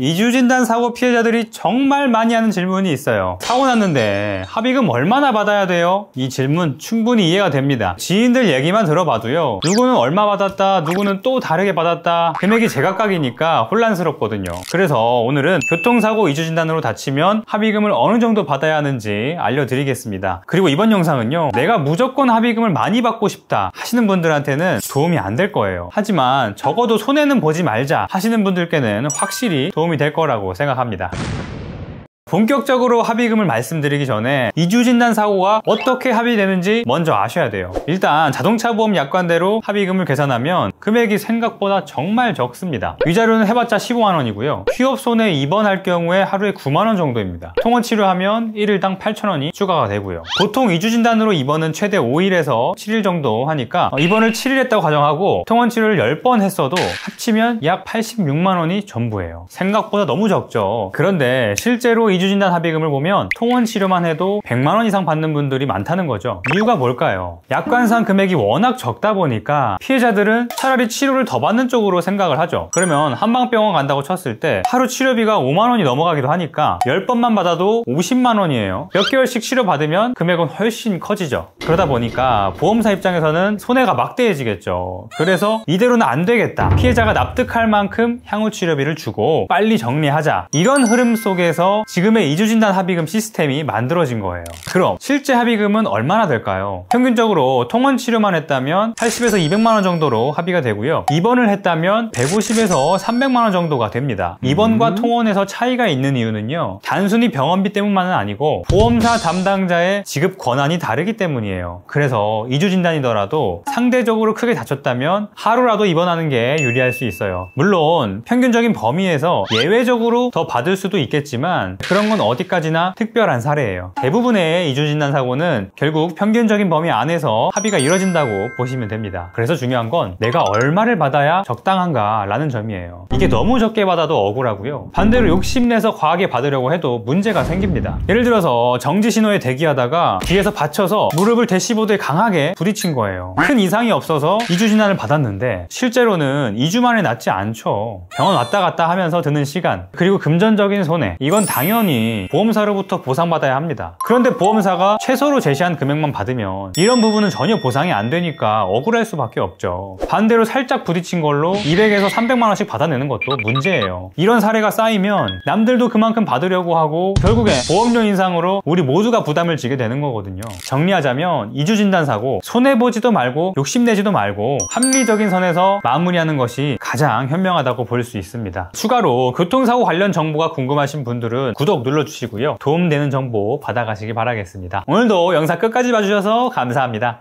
이주진단 사고 피해자들이 정말 많이 하는 질문이 있어요. 사고 났는데 합의금 얼마나 받아야 돼요? 이 질문 충분히 이해가 됩니다. 지인들 얘기만 들어봐도요, 누구는 얼마 받았다, 누구는 또 다르게 받았다, 금액이 제각각이니까 혼란스럽거든요. 그래서 오늘은 교통사고 이주진단으로 다치면 합의금을 어느 정도 받아야 하는지 알려드리겠습니다. 그리고 이번 영상은요, 내가 무조건 합의금을 많이 받고 싶다 하시는 분들한테는 도움이 안 될 거예요. 하지만 적어도 손해는 보지 말자 하시는 분들께는 확실히 도움이 될 거라고 생각합니다. 본격적으로 합의금을 말씀드리기 전에 이주진단 사고가 어떻게 합의되는지 먼저 아셔야 돼요. 일단 자동차 보험 약관대로 합의금을 계산하면 금액이 생각보다 정말 적습니다. 위자료는 해봤자 15만원이고요 취업 손해 입원할 경우에 하루에 9만원 정도입니다. 통원 치료하면 1일당 8,000원이 추가가 되고요. 보통 이주진단으로 입원은 최대 5일에서 7일 정도 하니까 입원을 7일 했다고 가정하고 통원 치료를 10번 했어도 합치면 약 86만원이 전부예요. 생각보다 너무 적죠. 그런데 실제로 이주진단 합의금을 보면 통원 치료만 해도 100만원 이상 받는 분들이 많다는 거죠. 이유가 뭘까요? 약관상 금액이 워낙 적다 보니까 피해자들은 차라리 치료를 더 받는 쪽으로 생각을 하죠. 그러면 한방병원 간다고 쳤을 때 하루 치료비가 5만원이 넘어가기도 하니까 10번만 받아도 50만원이에요. 몇 개월씩 치료받으면 금액은 훨씬 커지죠. 그러다 보니까 보험사 입장에서는 손해가 막대해지겠죠. 그래서 이대로는 안 되겠다, 피해자가 납득할 만큼 향후 치료비를 주고 빨리 정리하자, 이런 흐름 속에서 지금의 이주진단 합의금 시스템이 만들어진 거예요. 그럼 실제 합의금은 얼마나 될까요? 평균적으로 통원 치료만 했다면 80에서 200만원 정도로 합의가 되고요, 입원을 했다면 150에서 300만원 정도가 됩니다. 입원과 통원에서 차이가 있는 이유는요, 단순히 병원비 때문만은 아니고 보험사 담당자의 지급 권한이 다르기 때문이에요. 그래서 이주진단이더라도 상대적으로 크게 다쳤다면 하루라도 입원하는 게 유리할 수 있어요. 물론 평균적인 범위에서 예외적으로 더 받을 수도 있겠지만 그런 건 어디까지나 특별한 사례예요. 대부분의 이주진단 사고는 결국 평균적인 범위 안에서 합의가 이뤄진다고 보시면 됩니다. 그래서 중요한 건 내가 얼마를 받아야 적당한가 라는 점이에요. 이게 너무 적게 받아도 억울하고요, 반대로 욕심내서 과하게 받으려고 해도 문제가 생깁니다. 예를 들어서 정지 신호에 대기하다가 뒤에서 받쳐서 무릎을 대시보드에 강하게 부딪힌 거예요. 큰 이상이 없어서 이주진단을 받았는데 실제로는 2주 만에 낫지 않죠. 병원 왔다 갔다 하면서 드는 시간, 그리고 금전적인 손해, 이건 당연히 보험사로부터 보상받아야 합니다. 그런데 보험사가 최소로 제시한 금액만 받으면 이런 부분은 전혀 보상이 안 되니까 억울할 수밖에 없죠. 반대로 살짝 부딪힌 걸로 200에서 300만원씩 받아내는 것도 문제예요. 이런 사례가 쌓이면 남들도 그만큼 받으려고 하고 결국엔 보험료 인상으로 우리 모두가 부담을 지게 되는 거거든요. 정리하자면 이주진단 사고 손해보지도 말고 욕심내지도 말고 합리적인 선에서 마무리하는 것이 가장 현명하다고 볼 수 있습니다. 추가로 교통사고 관련 정보가 궁금하신 분들은 구독 눌러주시고요, 도움되는 정보 받아가시기 바라겠습니다. 오늘도 영상 끝까지 봐주셔서 감사합니다.